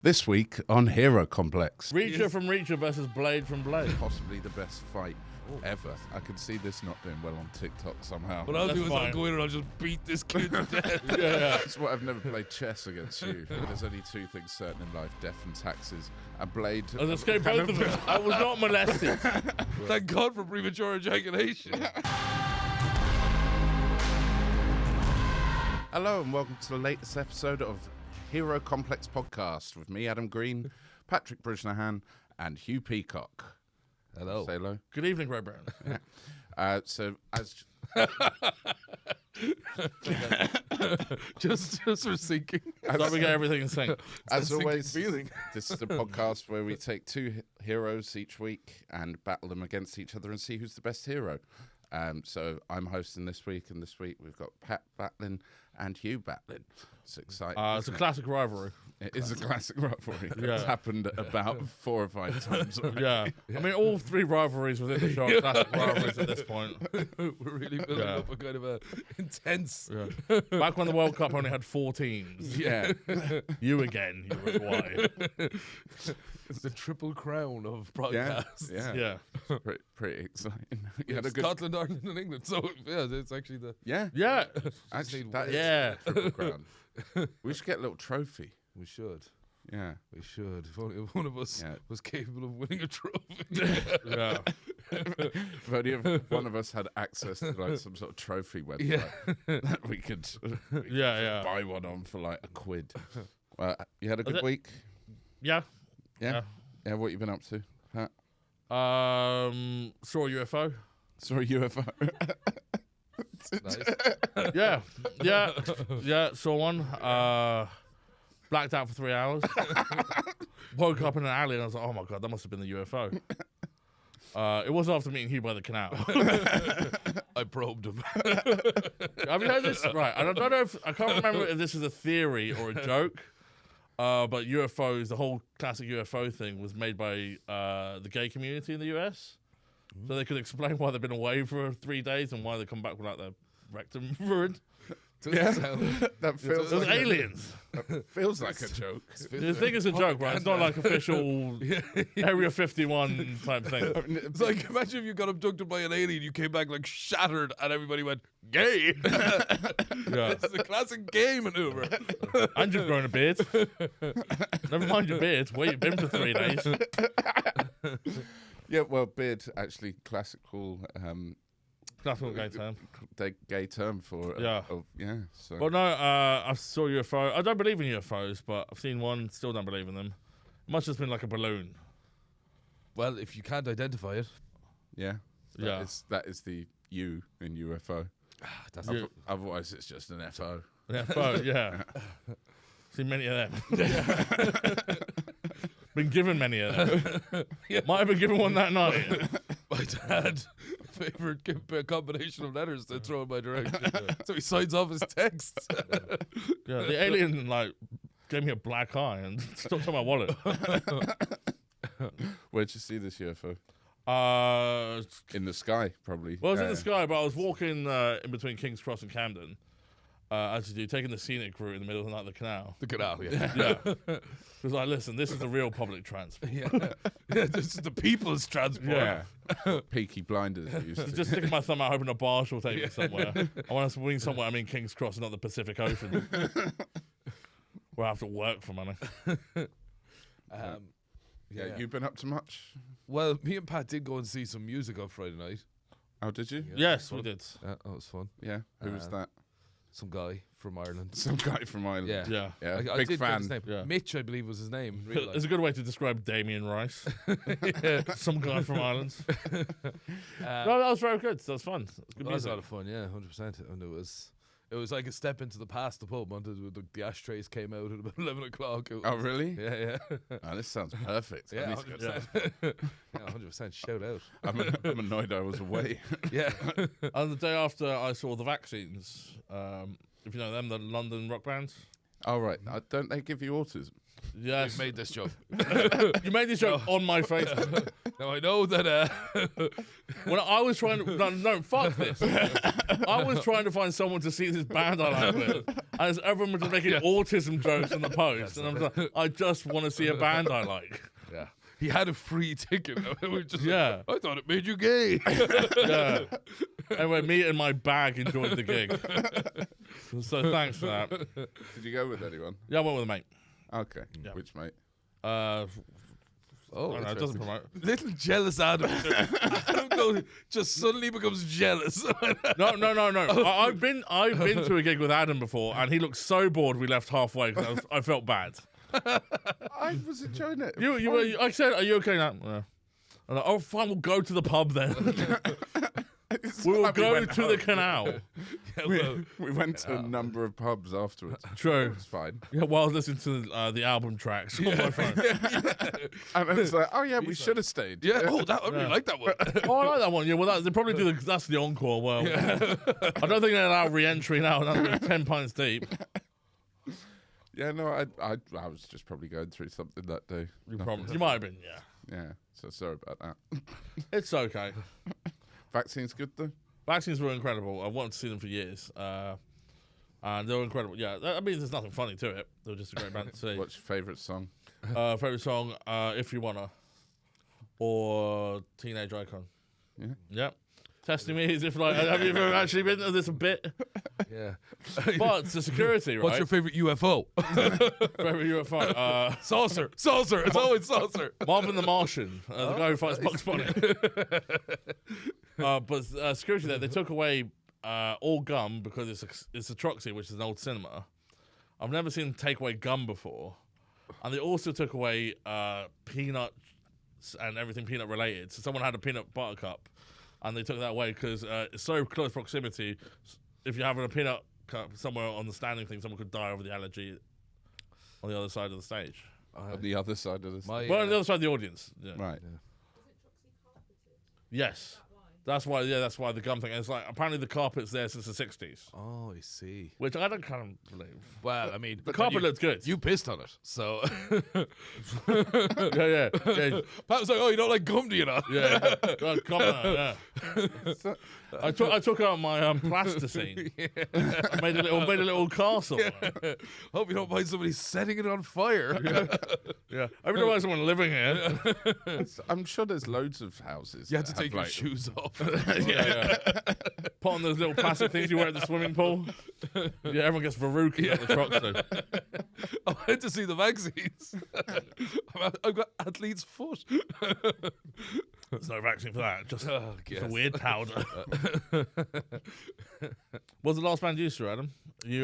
This week on Hero Complex. Reacher from Reacher versus Blade from Blade. Possibly the best fight ever. I can see this not doing well on TikTok somehow. What I'll That's do is I'll fine. go in and I'll just beat this kid to death. Yeah. That's what I've never played chess against you. There's only two things certain in life, death and taxes. And Blade... I've escaped both of them. I was not molested. Thank God for premature ejaculation. Hello and welcome to the latest episode of Hero Complex Podcast with me, Adam Green, Patrick Brisnahan, and Hugh Peacock. Hello. Say hello. Good evening, Greg Brown. So as... just for sinking. So we get everything in sync. As That's a always, feeling. this is a podcast where we take two heroes each week and battle them against each other and see who's the best hero. So I'm hosting this week, and this week we've got Pat battling and Hugh battling. It's exciting. It's a classic rivalry. It is a classic rivalry. Yeah. It's happened about 4 or 5 times already. Yeah. I mean, all three rivalries within the show are classic rivalries at this point. We're really building up a kind of a intense. Yeah. Back when the World Cup only had 4 teams. Yeah. You again, Uruguay. It's the triple crown of broadcasts. Yeah. Yeah. Pretty exciting. You had a good... Scotland, Ireland, and England. So yeah, it's actually the. Yeah. Yeah. Actually, need that is Yeah. Triple Crown. We should get a little trophy. We should. Yeah. We should. If only one of us was capable of winning a trophy. Yeah. If only if one of us had access to like some sort of trophy website that we could Yeah. buy one on for like £1. Well, you had a good it- week? Yeah. Yeah. Yeah, what you been up to? Pat? Saw a UFO. Saw a UFO. Nice. Yeah, saw one. Blacked out for 3 hours. Woke up in an alley and I was like, oh my God, that must have been the UFO. It was after meeting Hugh by the canal. I probed him. Have you heard this? Right, I don't know if, I can't remember if this is a theory or a joke, but UFOs, the whole classic UFO thing was made by the gay community in the US. So they could explain why they've been away for 3 days and why they come back with like their rectum ruined. Yeah. That feels It was like aliens. feels like a joke. The thing is a joke, right? It's not like official Area 51 type thing. It's like, imagine if you got abducted by an alien, you came back like shattered, and everybody went, gay. Yeah. It's a classic gay maneuver. And you've grown a beard. Never mind your beard. Where you been for 3 days? Yeah, well, beard actually classical Classical gay term. gay term for Yeah. So Well, no, I saw a UFO. I don't believe in UFOs, but I've seen one. Still don't believe in them. It must have just been like a balloon. Well, if you can't identify it, yeah, Yeah. that is the U in UFO. that's Yeah. Otherwise, it's just an FO. Yeah, UFO, yeah. Seen many of them. Been given many of them. Might have been given one that night. my dad's favorite combination of letters to throw in my direction. So he signs off his texts. Yeah, the alien like gave me a black eye and stopped on my wallet. Where'd you see this UFO? In the sky, probably. Well, I was in the sky, but I was walking in between King's Cross and Camden. As you do, taking the scenic route in the middle of the night, the canal. The canal, yeah. Yeah. It was like, listen, this is the real public transport. Yeah, this is the people's transport. Yeah. Peaky Blinders. It used to. Just sticking my thumb out, hoping a barge will take me somewhere. I want to swing somewhere. I mean, King's Cross, not the Pacific Ocean. Where I have to work for money. Yeah, you've been up to much? Well, me and Pat did go and see some music on Friday night. Oh, did you? Yes, we did. That was fun. Yeah. Who was that? Some guy from Ireland. Some guy from Ireland. Yeah. Yeah. Yeah, I big did get fan. his name. Yeah. Mitch, I believe, was his name. in real life. It's a good way to describe Damien Rice. Some guy from Ireland. No, that was very good. That was fun. It was good That was a music. lot of fun, yeah, 100%. And it was like a step into the past. The pub, the ashtrays came out at about 11 o'clock. Oh, really? Yeah. Oh, this sounds perfect. Yeah, I need to go. 100%. Yeah, 100%. Shout out. I'm annoyed I was away. Yeah. And the day after, I saw the Vaccines. If you know them, the London rock bands. Oh, right. Don't they give you autism? Yes. You made this joke. You made this joke on my Facebook. Now I know that. When I was trying to no, fuck this. I was trying to find someone to see this band I like with, and everyone was making autism jokes in the post, and I'm like, I just want to see a band I like. Yeah. He had a free ticket. We were just Yeah. I thought it made you gay. Yeah. Anyway, me and my bag enjoyed the gig, so thanks for that. Did you go with anyone? Yeah, I went with a mate. Okay. Yeah. Which mate? I Oh, don't know, it doesn't promote. little jealous Adam. Adam goes, just suddenly becomes jealous. No. I've been to a gig with Adam before, and he looked so bored we left halfway because I felt bad. I was enjoying it. I said, "Are you okay now?" Yeah. I'm like, "Oh, fine, we'll go to the pub then. We'll go to the canal." We went to a number of pubs afterwards. True. It's fine. Yeah, while listening to the album tracks on my phone. And it's like, oh yeah, we should have stayed. Yeah. Oh, I really like that one. Oh, I like that one. Yeah, well, they probably do that's the encore. Well, I don't think they allow re-entry now. Another 10 pints deep. Yeah, no, I was just probably going through something that day. You might have been. Yeah, Yeah, so sorry about that. it's okay. Vaccine's good though. Vaccines were incredible. I wanted to see them for years. And they were incredible. Yeah, I mean, there's nothing funny to it. They were just a great band to see. What's your favourite song? Favorite song, If You Wanna, or Teenage Icon. Yeah. Yep. Testing me as if like, have you ever actually been to this a bit? Yeah. But the security, right? What's your favorite UFO? favorite UFO? Saucer. Saucer. It's always saucer. Marvin the Martian, the guy who fights Bugs Bunny. But security there, they took away all gum because it's a Troxy, which is an old cinema. I've never seen them take away gum before. And they also took away peanuts and everything peanut related. So someone had a peanut butter cup, and they took that away because it's so close proximity. If you're having a peanut cup somewhere on the standing thing, someone could die over the allergy on the other side of the stage. On the other side of the stage. Well, on the other side of the audience. Yeah. Right. Yes. That's why the gum thing. And it's like, apparently the carpet's there since the 60s. Oh, I see. Which I don't kind of believe. Well, I mean, The carpet looked good. You pissed on it, so. yeah. Pat was like, "Oh, you don't like gum, do you not?" Yeah. Come on, yeah. I took out my plasticine. I made a little castle. Hope you don't mind somebody setting it on fire. Yeah. I don't mind someone living here. I'm sure there's loads of houses. You had to that take have, your like, shoes off. Yeah. Put on those little plastic things you wear at the swimming pool. Yeah, everyone gets verrucas at the Troxy. I went to see the vaccines. I've got athlete's foot. There's no vaccine for that. Just Oh, a weird powder. What's the last band you saw, Adam? You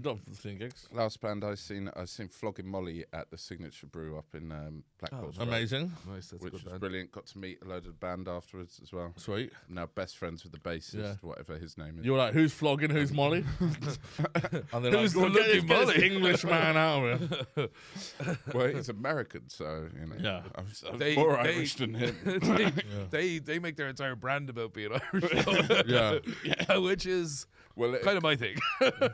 love seeing gigs. Last band I seen Flogging Molly at the Signature Brew up in Blackpool. Amazing. Nice, that's Which a good was band. brilliant. Got to meet a load of the band afterwards as well. Sweet. Now best friends with the bassist, Yeah. whatever his name is. You were like, who's flogging, who's Molly? And they're Who's like, the get lucky this Molly? English man out of here. Well, he's American, so you know. Yeah. I was They- more they- Irish than him. They make their entire brand about being Irish, Yeah. which is Well, kind of my thing.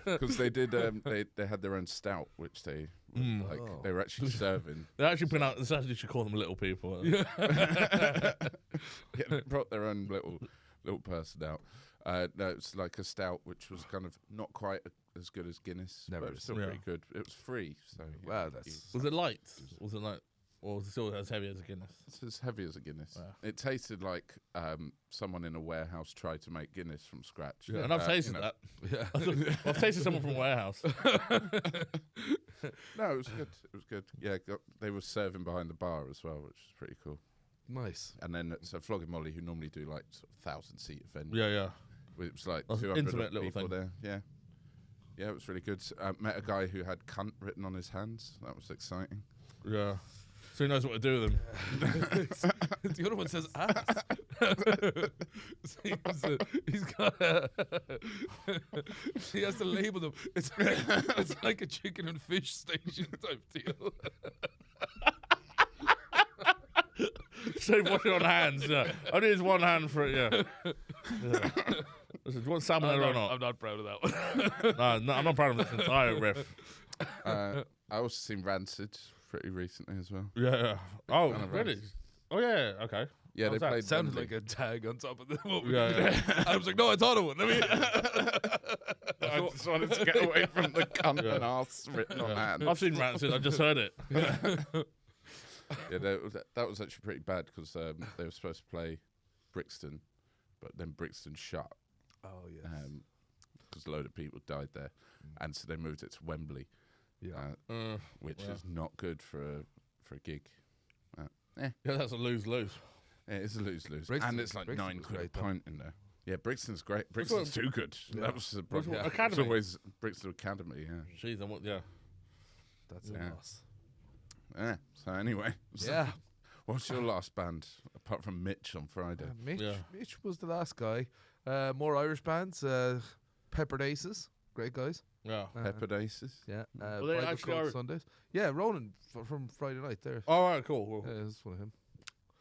because they did. They had their own stout, which they they were actually serving. They actually put out, you should call them little people. Yeah, they brought their own little person out. No, it's like a stout, which was kind of not quite as good as Guinness, Never but it was is. still Yeah. pretty good. It was free, so Wow, that's Was it light? Was it light? Or was it still as heavy as a Guinness? it's as heavy as a Guinness. Wow. It tasted like someone in a warehouse tried to make Guinness from scratch. And I've tasted that. yeah. I've tasted someone from a warehouse. No, it was good. It was good. Yeah, they were serving behind the bar as well, which was pretty cool. Nice. And then so Flogging Molly, who normally do like sort of 1,000-seat event. Yeah. It was like That's an 200 intimate little people thing. there. Yeah, it was really good. Met a guy who had cunt written on his hands. That was exciting. Yeah. So he knows what to do with them. The other one says ass. He's got he has to label them. It's like a chicken and fish station type deal. So washing on hands, yeah. I need one hand for it, yeah. Listen, do you want salmon or not? I'm not proud of that one. No, I'm not proud of this entire riff. I I also seen Rancid pretty recently as well. Yeah. Oh, Kind of really? Rancid. Oh, yeah. Okay. Yeah, they How's that? played. Sounded Wembley. like a tag on top of the what Yeah, I was like, no, I thought it would. I mean, I just wanted to get away from the cunt Yeah. and arse written on hand. I've seen Rancid. I just heard it. Yeah, that was actually pretty bad because they were supposed to play Brixton, but then Brixton shut oh yeah, because a load of people died there, and so they moved it to Wembley, which Yeah. is not good for a gig. Yeah, that's a lose-lose. Yeah, it's a lose-lose, Brixton- and it's like Brixton £9 was a great, though. pint in there. Yeah, Brixton's great. Brixton's too good. Yeah. That was the problem. Yeah. It's Academy. always Brixton Academy. Yeah. Jeez, and what? Yeah. that's Yeah. a loss. Yeah. So anyway, Yeah, what's your last band apart from Mitch on Friday? Mitch. Yeah. Mitch was the last guy. More Irish bands. Peppered Aces, great guys. Yeah. Peppered Aces. Yeah, Well, they Bible actually Cult are- Sundays. Yeah, Ronan from Friday night there. All right. Cool. Yeah, that's one of him.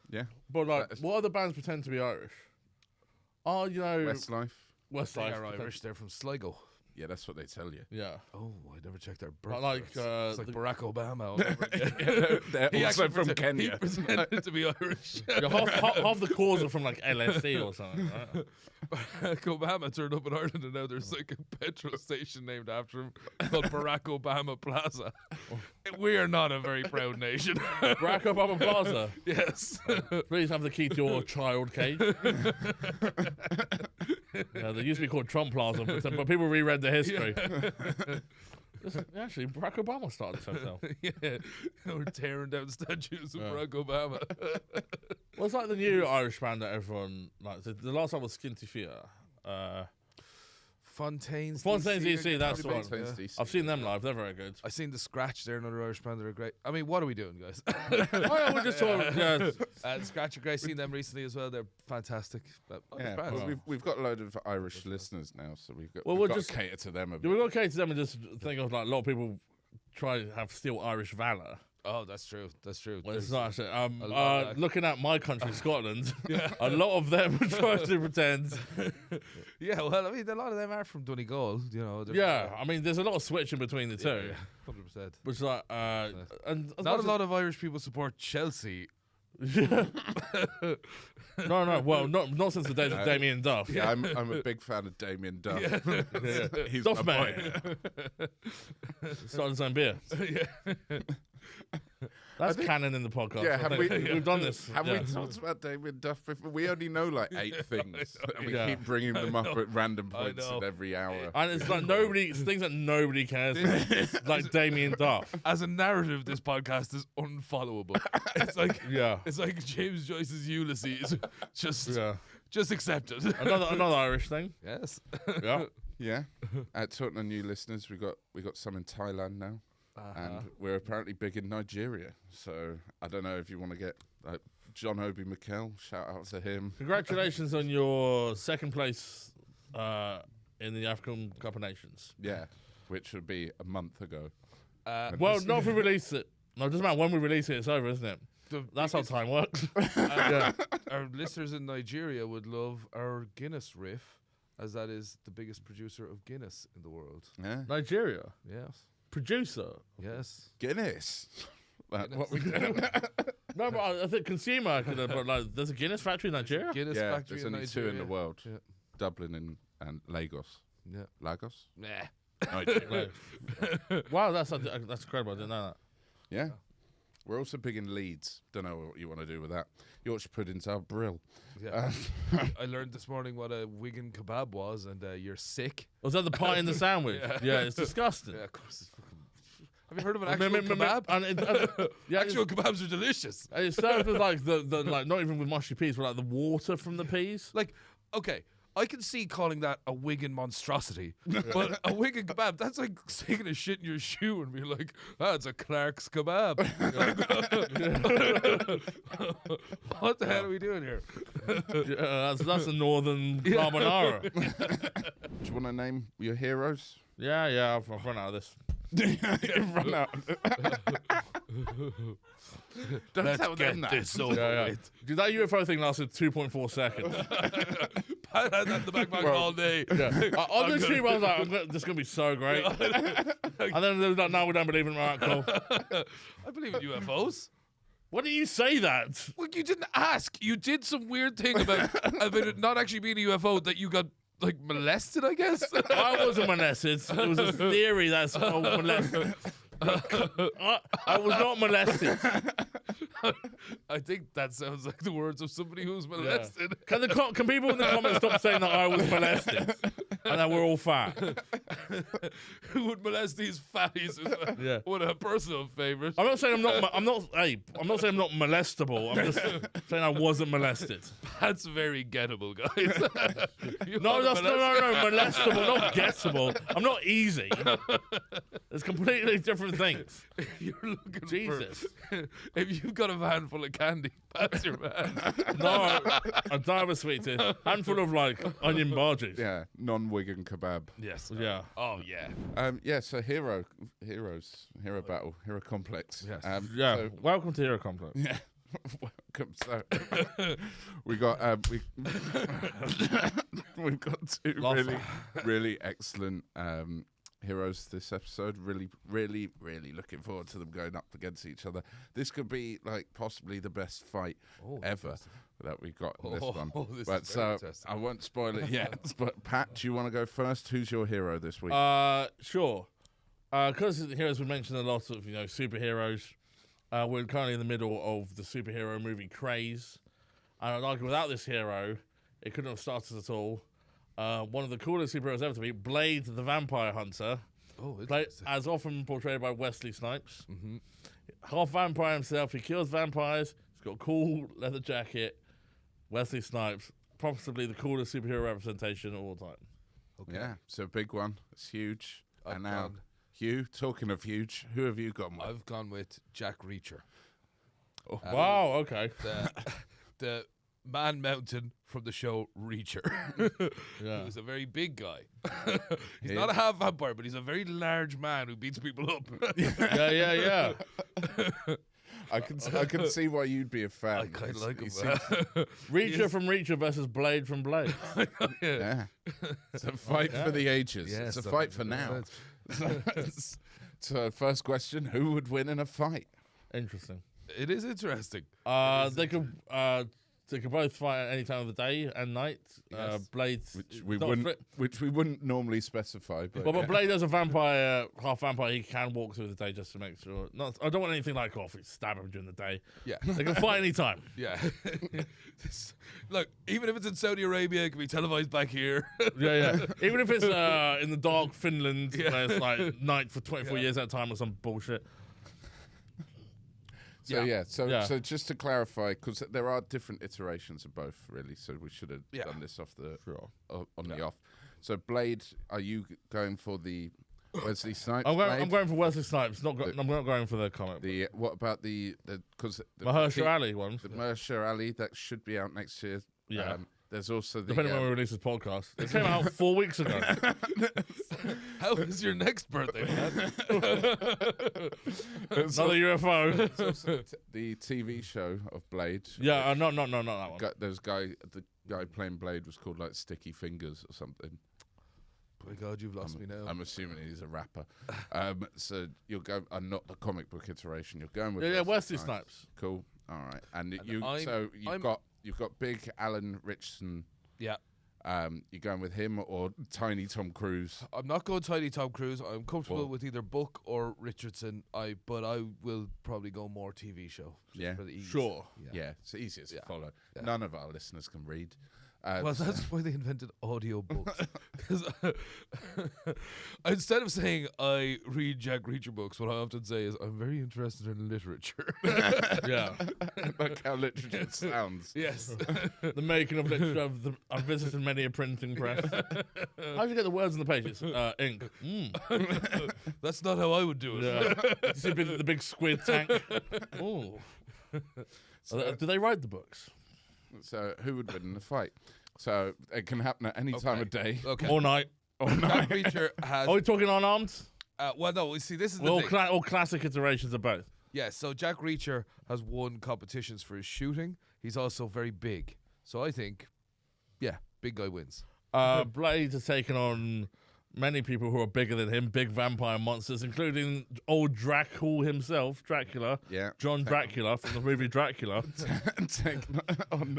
Yeah. But like, That is- what other bands pretend to be Irish? Oh, you know, Westlife. They Westlife. are Irish. They're from Sligo. Yeah, that's what they tell you. Yeah. Oh, I never checked their birth. Like, certs. It's like the- Barack Obama. all over again. They're He also actually from He Kenya. pretended to be Irish. Yeah, half the cause are from like LSD or something. Right? Barack Obama turned up in Ireland, and now there's like a petrol station named after him called Barack Obama Plaza. We are not a very proud nation. Barack Obama Plaza. Yes. Please have the key to your child cage. They used to be called Trump Plaza, but people reread the history. Listen, actually, Barack Obama started this hotel. Yeah. We're tearing down statues of Yeah. Barack Obama. Well, it's like the new Irish band that everyone likes. The last one was Skinty Theatre. Fontaine's DC, that's the one. Fontaines Yeah. DC. I've seen them live. They're very good. I seen the Scratch there, another Irish band. They're great. I mean, what are we doing, guys? Oh, yeah, we're just talking. Yeah, Scratch are great. Seen them recently as well. They're fantastic. Yeah, bands. well, we've got a load of Irish listeners now, so we've got, Well, we've we'll got just- to cater to them a yeah, bit. we're going to cater to them and just think of like a lot of people try to have still Irish valor. Oh, that's true. That's true. Well, it's There's- not actually. a lot of that. Looking at my country, Scotland, a lot of them try to pretend. Yeah, well, I mean, a lot of them are from Donegal, you know. they're- Yeah, I mean, there's a lot of switching between the two. Yeah, 100%. Which like, and as Not much a lot of Irish people support Chelsea. no, well, not since the days of Damien Duff. Yeah, I'm a big fan of Damien Duff. He's Duff my man. boy. Starting his own beer. Yeah. That's canon in the podcast. Yeah, I have think. we- We've done this. Have yeah. we talked about Damien Duff before? We only know like 8 things. And we Yeah. keep bringing them up at random points know. in every hour. And it's like it's things that nobody cares about. It's like Damien Duff. As a narrative, this podcast is unfollowable. It's like Yeah. it's like James Joyce's Ulysses. Yeah. Just accept it. Another Irish thing. Yes. Yeah. Yeah. Talking to new listeners, we got some in Thailand now. And we're apparently big in Nigeria. So I don't know if you want to get John Obi Mikel, shout out to him. Congratulations on your second place in the African Cup of Nations. Yeah. Which would be a month ago. Well, not if we release it. No, it doesn't matter when we release it. It's over, isn't it? That's how time works. Yeah. Our listeners in Nigeria would love our Guinness riff, as that is the biggest producer of Guinness in the world. Yeah. Nigeria Yes. producer. Yes. Guinness. That's Guinness. what we do. No, but I think consumer. But like, there's a Guinness factory in Nigeria. Guinness Yeah, factory there's in only Nigeria. 2 in the world. Yeah. Dublin and Lagos. Yeah. Lagos? Nah. Nigeria. Wow, that's incredible. I didn't know that. Yeah. We're also big in Leeds. Don't know what you want to do with that. Yorkshire pudding's our brill. Yeah. I learned this morning what a Wigan kebab was, and you're sick. Was that the pie in the sandwich? Yeah, it's disgusting. Yeah, of course. It's fucking... Have you heard of an I actual mean, kebab? Yeah, Actual kebabs are delicious. it served with like the like not even with mushy peas, but like the water from the peas. Like, okay, I can see calling that a Wigan monstrosity, but a Wigan kebab, that's like taking a shit in your shoe and being like, it's a Clark's kebab. What the hell are we doing here? That's a northern carbonara. Do you want to name your heroes? Yeah, I've run out of this. You've run out. Don't tell them that. this over Yeah. with. Dude, that UFO thing lasted 2.4 seconds. I had that in the back pocket all day. Yeah. On the tube, I was like, this is going to be so great. And then they was like, no, we don't believe in miracles. I believe in UFOs. Why do you say that? Well, you didn't ask. You did some weird thing about it not actually being a UFO that you got like molested, I guess. I wasn't molested. It was a theory that's molested. I was not molested. I think that sounds like the words of somebody who's molested. Yeah. Can people in the comments stop saying that I was molested and that we're all fat? Who would molest these fatties? Yeah. One of her personal favorites. I'm not saying I'm not saying I'm not molestable. I'm just saying I wasn't molested. That's very gettable, guys. No, molestable, not gettable. I'm not easy. It's completely different things. You're looking Jesus. If you've got a van full of candy, that's your man. No, I don't have a sweet tooth. Handful of like onion barges. Yeah, non-Wigan kebab. Yes. Yeah. Oh yeah. Yeah, so hero battle, hero complex. Yes. Yeah. So, Welcome to Hero Complex. yeah. Welcome. So we got we've got two really excellent heroes this episode. Really looking forward to them going up against each other. This could be like possibly the best fight ever that we've got in this one. This But is so very interesting. I won't spoil it yet. But Pat, do you want to go first? Who's your hero this week? Sure. Because the heroes we mentioned a lot of superheroes. We're currently in the middle of the superhero movie craze. And I'd argue without this hero, it couldn't have started at all. One of the coolest superheroes ever to be, Blade the Vampire Hunter. Played, as often portrayed by Wesley Snipes. Mm-hmm. Half vampire himself, he kills vampires. He's got a cool leather jacket. Wesley Snipes, possibly the coolest superhero representation of all time. Okay. Yeah, so big one. It's huge. I've And now, gone- Hugh, talking of huge, who have you gone with? I've gone with Jack Reacher. Wow, okay. The man mountain from the show Reacher. Yeah. He was a very big guy. He's not a half vampire, but he's a very large man who beats people up. Yeah. I can see why you'd be a fan. I kind of like him. Reacher from Reacher versus Blade from Blade. Yeah. It's a fight for the ages. Yes, it's a fight for now. So first question, who would win in a fight? Interesting. It is interesting. They could both fight at any time of the day and night. Yes. Blade, Which we wouldn't normally specify. But, but Blade as a vampire, half vampire, he can walk through the day just to make sure. I don't want anything like coffee. Stab him during the day. Yeah. They can fight any time. Yeah. Look, even if it's in Saudi Arabia, it can be televised back here. Yeah. Even if it's in the dark Finland, where it's like night for 24 years at a time or some bullshit. So just to clarify, because there are different iterations of both, really. So we should have done this off the the off. So Blade, are you going for the Wesley Snipes? I'm going for Wesley Snipes. I'm not going for the comic. What about the Mahershala Ali one? The Mahershala Ali that should be out next year. Yeah. There's also the Depending on when we release this podcast. It came out 4 weeks ago. How is your next birthday, man? Another UFO. the TV show of Blade. Yeah, not that one. There's the guy playing Blade was called like Sticky Fingers or something. My God, you've lost me now. I'm assuming he's a rapper. So you'll go, not the comic book iteration. You're going with Wesley Snipes. Cool. All right, and you've got big Alan Richardson. Yeah. You going with him or Tiny Tom Cruise? I'm not going Tiny Tom Cruise. I'm comfortable with either Book or Richardson. But I will probably go more TV show. Yeah. For the ease. Sure. Yeah, it's easiest to follow. Yeah. None of our listeners can read. Well, that's why they invented audiobooks. Because instead of saying I read Jack Reacher books, what I often say is I'm very interested in literature. Yeah. Like how literature sounds. Yes. The making of literature. I've visited many a printing press. How do you get the words on the pages? Ink. That's not how I would do it. Yeah. You see the big squid tank. Oh. Do they write the books? So who would win in the fight? So it can happen at any time of day. Okay. All night. Jack Reacher has. Are we talking unarmed? Well, no. See, this is the thing. All classic iterations of both. Yeah. So Jack Reacher has won competitions for his shooting. He's also very big. So I think, Big guy wins. Blade has taken on many people who are bigger than him, big vampire monsters, including old Dracul himself, Dracula. Yeah. John Dracula from the movie Dracula. Taken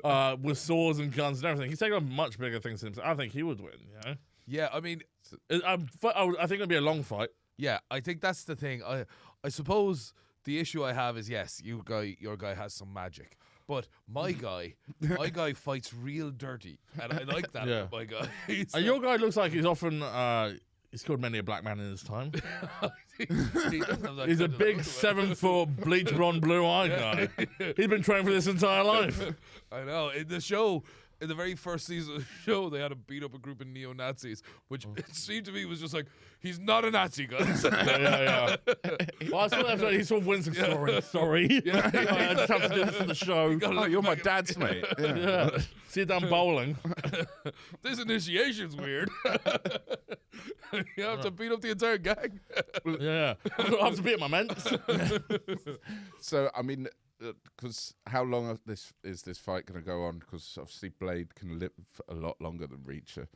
on. With swords and guns and everything. He's taken on much bigger things than himself. I think he would win, you know? Yeah, I mean, I think it'll be a long fight. yeah, I think that's the thing. I suppose the issue I have is, yes, your guy has some magic. But my guy fights real dirty. And I like that Yeah. about my guy. Your guy looks like he's often... he's killed many a black man in his time. He doesn't have that He's a kind of big look. 7-foot bleach blonde blue-eyed guy. He's been training for this entire life. I know. In the show, in the very first season of the show, they had to beat up a group of neo-Nazis, which it seemed to me was just like, he's not a Nazi, guys. Yeah. Well, I saw that episode. He sort of wins. Sorry. Yeah. I just have to do this for the show. Oh, you're my dad's mate. Yeah. Yeah. See you down bowling. This initiation's weird. You have to beat up the entire gang. Yeah. I have to beat my mates. So, I mean, because how long is this fight going to go on? Because obviously Blade can live a lot longer than Reacher.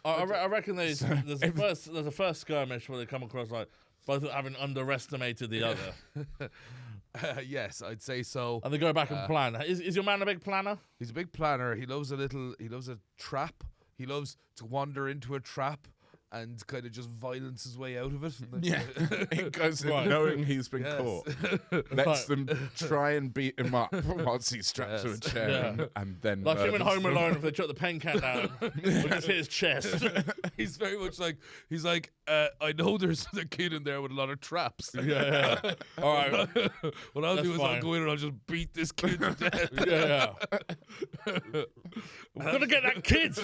I reckon there's a first skirmish where they come across like both having underestimated the other. Yes, I'd say so. And they go back and plan. Is your man a big planner? He's a big planner. He loves a trap. He loves to wander into a trap and kind of just violence his way out of it. Yeah, he goes in Right. knowing he's been Yes. caught. Lets them try and beat him up once he's strapped to a Yes. chair, Yeah. and then Like him in murders Home Alone, if they chuck the pen can down, we just hit his chest. He's very much like, I know there's a kid in there with a lot of traps. Yeah. All right. What I'll That's do is fine. I'll go in and I'll just beat this kid to death. Yeah. We're gonna get that kid.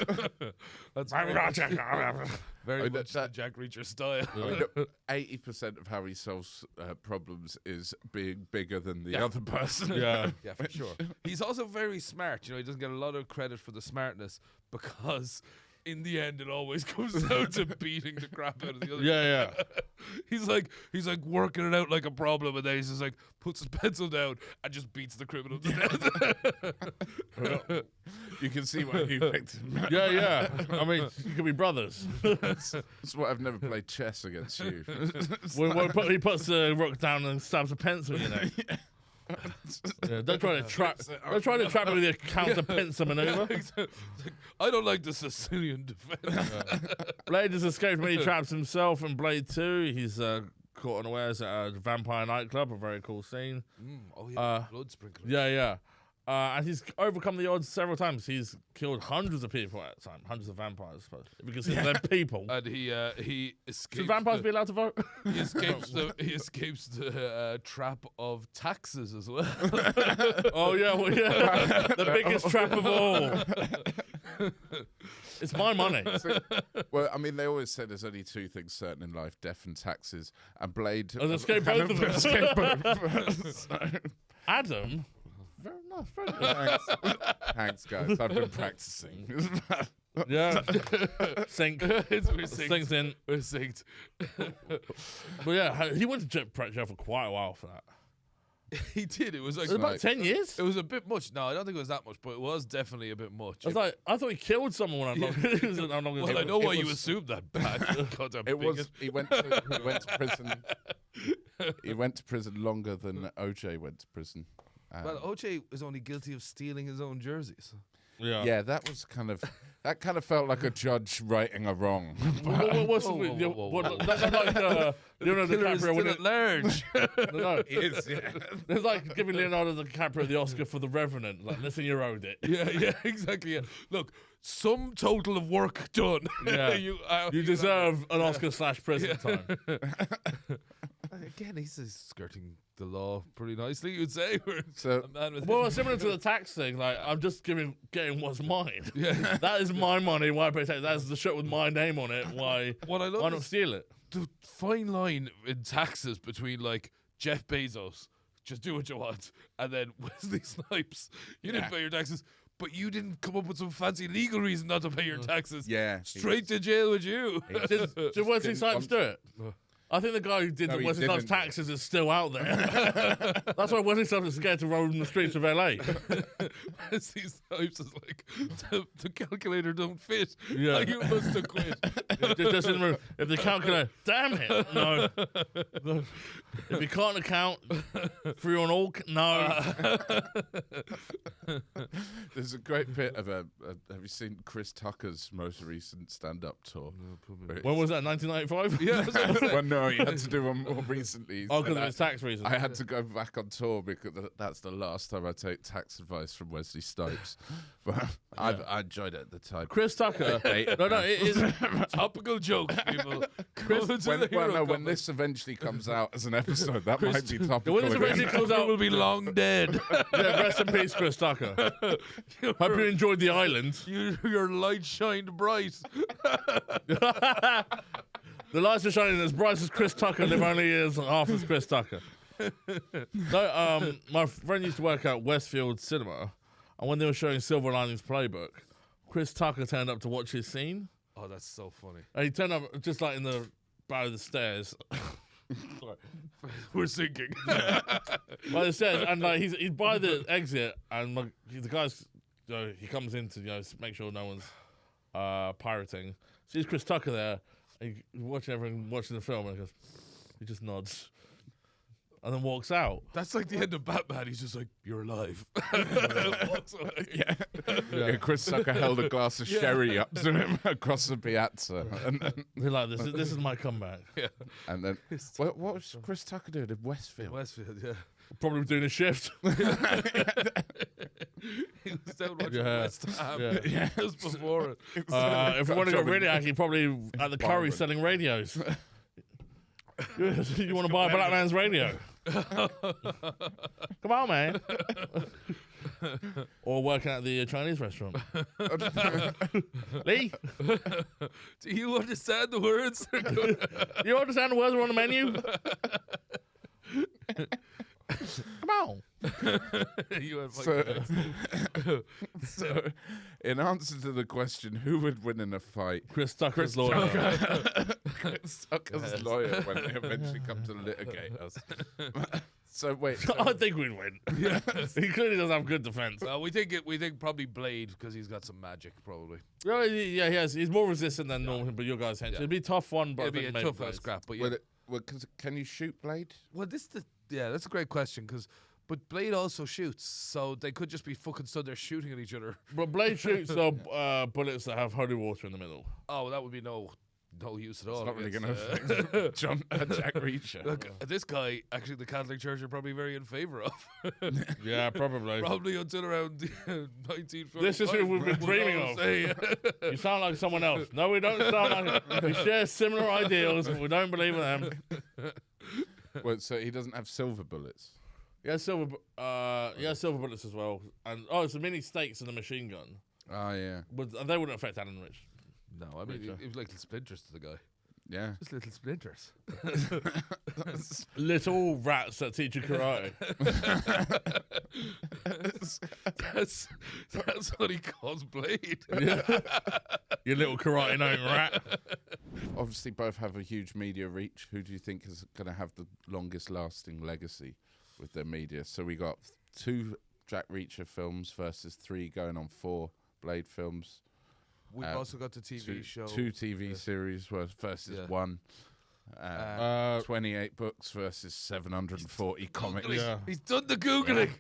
That's I very mean, much the Jack Reacher style. 80% of how he solves problems is being bigger than the Yeah. other person. Yeah. Yeah, for sure. He's also very smart. You know, he doesn't get a lot of credit for the smartness because in the end it always comes down to beating the crap out of the other. Yeah. He's like working it out like a problem, and then he's just like puts his pencil down and just beats the criminal to death. You can see why you picked him. Yeah. I mean, you could be brothers. That's why I've never played chess against you. He puts the rook down and stabs a pencil in your neck. Yeah, don't try to trap. Don't try to trap me with your counter pincer maneuver. I don't like the Sicilian defense. Blade has escaped many traps himself in Blade 2. He's caught unawares at a vampire nightclub, a very cool scene. Oh yeah, blood sprinkling. Yeah. And he's overcome the odds several times. He's killed hundreds of people at a time, hundreds of vampires, I suppose. If you consider they're people. And he escapes. Should vampires be allowed to vote? He escapes the trap of taxes as well. Oh yeah, the biggest trap of all. It's my money. Well, I mean, they always say there's only two things certain in life: death and taxes. And Blade I've escaped both of them. escaped both of them. So, Adam. Very nice, very nice. thanks, guys. I've been practicing. Yeah. Sink. We're synced. Sinks in. We're synced. But yeah, he went to jail for quite a while for that. He did. It was like It was about 10 years. it was a bit much. No, I don't think it was that much, but it was definitely a bit much. I was like, I thought he killed someone. Well, I know why you assumed that. Bad. Goddamn It was. bigot. He went to prison. He went to prison longer than OJ went to prison. Well, OJ is only guilty of stealing his own jerseys. Yeah, that was kind of felt like a judge righting a wrong. What's Whoa, whoa, whoa, whoa, whoa. that's like Leonardo Killer is DiCaprio still winning. at large. No, He is, yeah. it's like giving Leonardo DiCaprio the Oscar for The Revenant. Like, listen, you owed it. yeah, exactly. Yeah. Look, some total of work done. Yeah. you deserve an Oscar/prison time. Again, he's skirting the law pretty nicely, you'd say. So- A man with Well, similar to the tax thing, like I'm just getting what's mine. Yeah. That is my money. Why pay tax? That's the shirt with my name on it. Why? What I love Why not is steal it? the fine line in taxes between like Jeff Bezos, just do what you want, and then Wesley Snipes, you didn't pay your taxes, but you didn't come up with some fancy legal reason not to pay your taxes. Yeah, Straight to jail with you. Did Wesley Snipes do it? I think the guy who did No, the he Wesley Snipes didn't. taxes is still out there. That's why Wesley Snipes is scared to roam the streets of LA. Wesley Snipes is like, the calculator don't fit. Yeah. You must have quit. Just in the room. If the calculator, damn it, no. If you can't account for your all, no. There's a great bit of have you seen Chris Tucker's most recent stand-up tour? When was that? 1995? Yeah, that's what I'm saying. Well, no, he had to do one more recently. Oh, because And of his tax reasons. I had to go back on tour because that's the last time I take tax advice from Wesley Snipes. But I enjoyed it at the time. Chris Tucker. No, it is. Topical jokes, people. When this eventually comes out as an episode, that might be topical. When this again. eventually comes Tucker out, will be long dead. yeah, rest in peace, Chris Tucker. Hope you enjoyed the island. Your light shined bright. The lights are shining as bright as Chris Tucker, live only years half as Chris Tucker. No, my friend used to work at Westfield Cinema, and when they were showing Silver Linings Playbook, Chris Tucker turned up to watch his scene. Oh, that's so funny. And he turned up just like in the bow of the stairs. We're sinking. By the stairs, and like he's by the exit, and the guy's he comes in to make sure no one's pirating. Sees Chris Tucker there, and he's watching everyone watching the film, and he just nods, and then walks out. That's like the end of Batman. He's just like, "You're alive." Walks away. Yeah, Chris Tucker held a glass of sherry up to him across the piazza, and They're like, "This is my comeback." Yeah. then what was Chris Tucker doing in Westfield? Westfield, yeah. Probably doing a shift. He was down watching West Ham just before it. If we want to go really hacky, probably at the Curry Byron. selling radios. You want to buy a black man's radio? Come on, man. Or working at the Chinese restaurant. Lee, Do you understand the words? you understand the words that are on the menu? Come on. You had So, in answer to the question, who would win in a fight? Chris Tucker's lawyer. Chris Tucker's lawyer when they eventually come to litigate us. So wait, I think we'd win. He clearly does have good defense. we think probably Blade because he's got some magic probably. Yeah, he has. He's more resistant than normal, but your guys hench. Yeah. It'd be a tough one, but It'd I be a think maybe tough Blade. scrap, but yeah. can you shoot Blade? Well, that's a great question but Blade also shoots, so they could just be fucking stood there shooting at each other. But Blade shoots bullets that have holy water in the middle. Oh, that would be no use at all. It's not really against, going to affect Jack Reacher. Look, this guy, actually, the Catholic Church are probably very in favour of. Yeah, probably. Probably until around 1945. This is who we've been dreaming of. You sound like someone else. No, we don't sound like. We share similar ideals, but we don't believe in them. Well, so he doesn't have silver bullets. Yeah, silver bullets as well, and it's the mini stakes and the machine gun, Oh yeah, but they wouldn't affect Alan Rich. No, I mean, it was like little splinters to the guy. yeah. Just little splinters. Little rats that teach you karate. That's what he calls Blade. You little karate known rat. Obviously, both have a huge media reach. Who do you think is going to have the longest lasting legacy with their media? So we got 2 Jack Reacher films versus 3 going on 4 Blade films. We've also got the TV show. 2 TV series versus Yeah. 1. 28 books versus 740 comics. Yeah. He's done the Googling.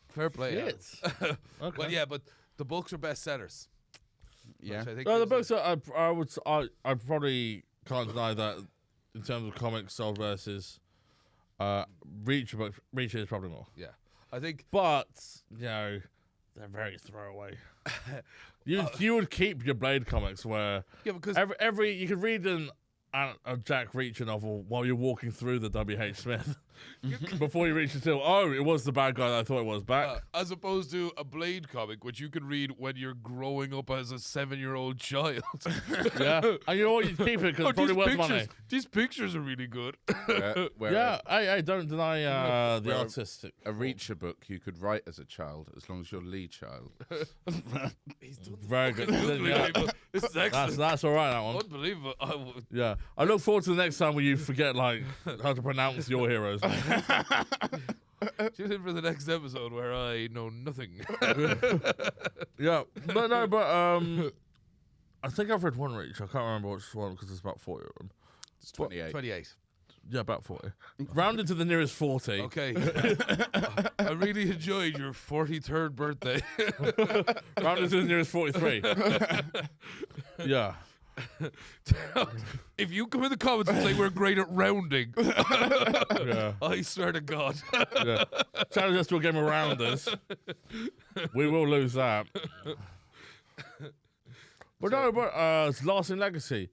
Fair play. Yeah. Shit. Okay. Well, yeah, but the books are bestsellers. Yeah. which I think No, the is- books I probably can't deny that in terms of comics sold versus Reacher, but Reacher is probably more. Yeah. I think But they're very throwaway. You would keep your Blade comics where because every you could read a Jack Reacher novel while you're walking through the W.H. Smith. before you reach the till. Oh, it was the bad guy that I thought it was back. As opposed to a Blade comic, which you can read when you're growing up as a 7-year-old child. Yeah, and you know what? You keep it because it's probably worth money. These pictures are really good. Yeah, hey, don't deny the Well, artistic. A Reacher book you could write as a child, as long as you're Lee child. He's done Very good. Yeah. Unbelievable. This is excellent. That's all right. That one. Unbelievable. Yeah, I look forward to the next time where you forget like how to pronounce your heroes. Tune in for the next episode where I know nothing. Yeah, but I think I've read one Reach. I can't remember which one because there's about 40 of them. It's 28. 28. Yeah, about 40. Rounded to the nearest 40. Okay. I really enjoyed your 43rd birthday. Rounded to the nearest 43. Yeah. If you come in the comments and say we're great at rounding, Yeah. I swear to God. Yeah. Challenge us to a game of rounders. We will lose that. But it's lasting legacy.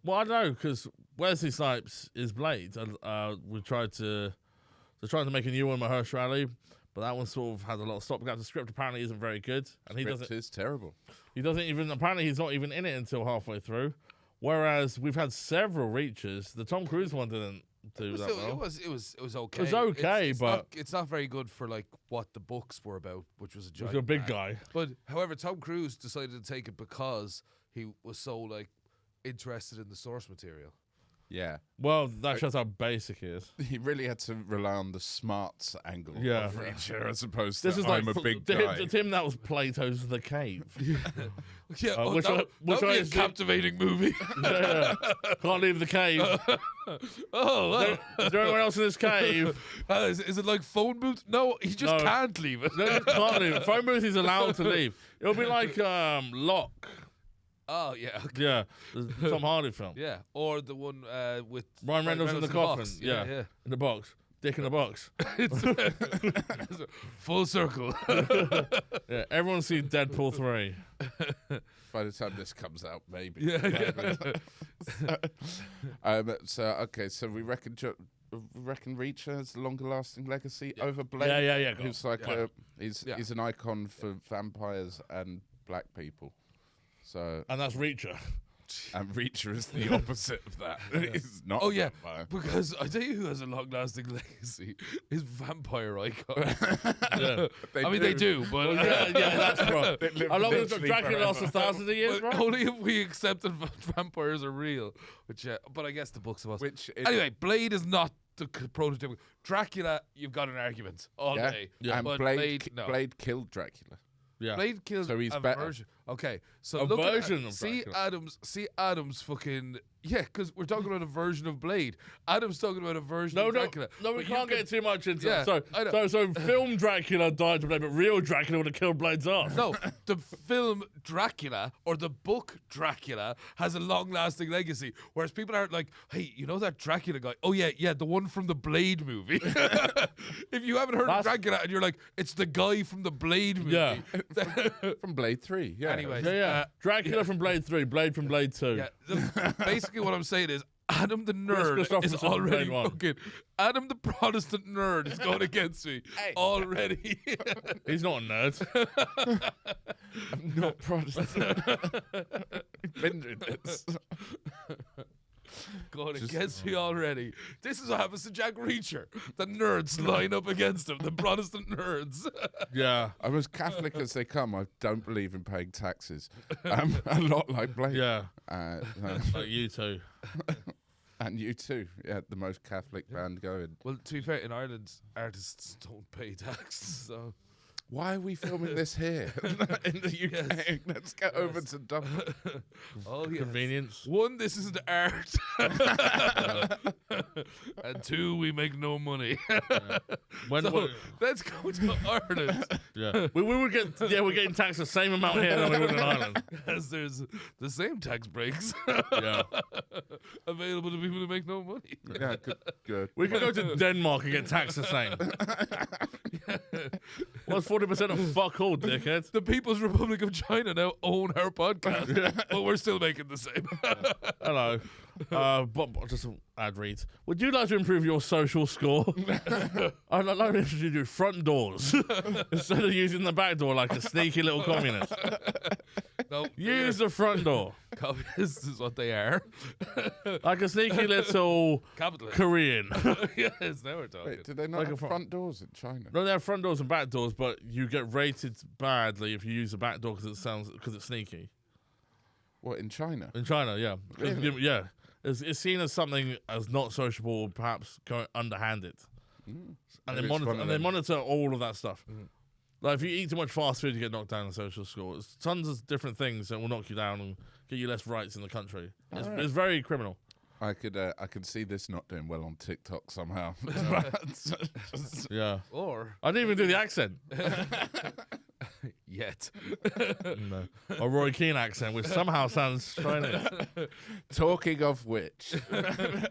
Well, I don't know because Wesley Snipes is Blade, and they're trying to make a new one, Mahershala Ali, but that one sort of has a lot of stopgap. The script apparently isn't very good, and It's terrible. he doesn't even apparently he's not even in it until halfway through. Whereas we've had several Reachers. The Tom Cruise one didn't do that well. It was okay. It was okay, but it's not very good for like what the books were about, which was a He's giant a big man. guy. But however, Tom Cruise decided to take it because he was so like interested in the source material. Yeah. Well, that shows how basic he is. He really had to rely on the smarts angle Yeah. of Reacher as opposed This to is I'm like a big to guy. him that was Plato's The Cave. Yeah, which that would be a is captivating movie. Yeah. Can't leave the cave. Oh, well. Is there anyone else in this cave? Is it like phone booth? No, he just No. can't leave it. No, you can't leave. Phone booth is allowed to leave. It'll be like Lock. Oh yeah, okay. Yeah, the Tom Hardy film. Yeah, or the one with Ryan Reynolds in the coffin. box. Yeah. In the box. Dick in the box. It's full circle. Yeah, everyone's seen Deadpool 3. By the time this comes out, maybe. Yeah. So we reckon Reacher has a longer lasting legacy over Blade. Yeah. Who's like Yeah. he's an icon for vampires and black people. So And that's Reacher. and Reacher is the opposite of that. He's not. Oh a yeah, vampire. because I tell you who has a long-lasting legacy is vampire icon. Yeah. They do, but yeah, that's right. They live How long has literally Dracula forever. lasted thousands of years, but right? only if we accept that vampires are real. Which, but I guess the books of us. Anyway, Blade is not the prototypical Dracula. You've got an argument all day. Yeah. And but Blade, no. Blade killed Dracula. Yeah. Blade killed So he's a better. version. Okay, so A look at version of see Dracula. Adam's fucking because we're talking about a version of Blade. Adam's talking about a version No, of Dracula. we But you can't can- get too much into Yeah, that. I know. So film Dracula died to Blade, but real Dracula would have killed Blade's ass. No, the film Dracula or the book Dracula has a long-lasting legacy, whereas people aren't like, hey, you know that Dracula guy? Oh yeah, the one from the Blade movie. If you haven't heard of Dracula and you're like, it's the guy from the Blade movie. Yeah. From Blade 3. Yeah. Anyway. Yeah. Dracula from Blade 3, Blade from Blade 2. Yeah, basically what I'm saying is Adam the Chris nerd Christopherson is from already Blade 1. fucking Adam the Protestant nerd is going against me already. He's not a nerd. I'm not Protestant. Been doing this. Going against me already. This is what happens to Jack Reacher. The nerds line up against him. The Protestant nerds. Yeah. I'm as Catholic as they come. I don't believe in paying taxes. A lot like Blade. Yeah. No. Like you two. And you too. Yeah, the most Catholic band going. Well, to be fair, in Ireland, artists don't pay tax, so... Why are we filming this here in the UK? Yes. Let's get over to Dublin. Oh, yes. Convenience. One, this isn't art. And two, we make no money. So, let's go to Ireland. Yeah. We're getting taxed the same amount here than we would in Ireland. As there's the same tax breaks Yeah. available to people who make no money. Yeah, good. We could go to Denmark and get taxed the same. What's 40% of fuck all, dickhead? The People's Republic of China now own our podcast, but we're still making the same. Hello. But just an ad reads. Would you like to improve your social score? I'd like to introduce you to front doors instead of using the back door like a sneaky little communist. No, Use the front door communists is what they are. like a sneaky little Capitalist. Korean. Yes, now we're talking. Wait, do they not Like a have front- front doors in China? No, they have front doors and back doors, but you get rated badly if you use the back door because it's sneaky. What, in China? In China, yeah. Really? Yeah. It's seen as something as not sociable, perhaps going underhanded. And Maybe they it's monitor one of and they them. monitor all of that stuff. Like if you eat too much fast food, you get knocked down in social score. It's tons of different things that will knock you down and get you less rights in the country. It's very criminal. I could see this not doing well on TikTok somehow. Yeah. Or I didn't even do the accent. yet. No. A Roy Keane accent, which somehow sounds Chinese. Talking of which,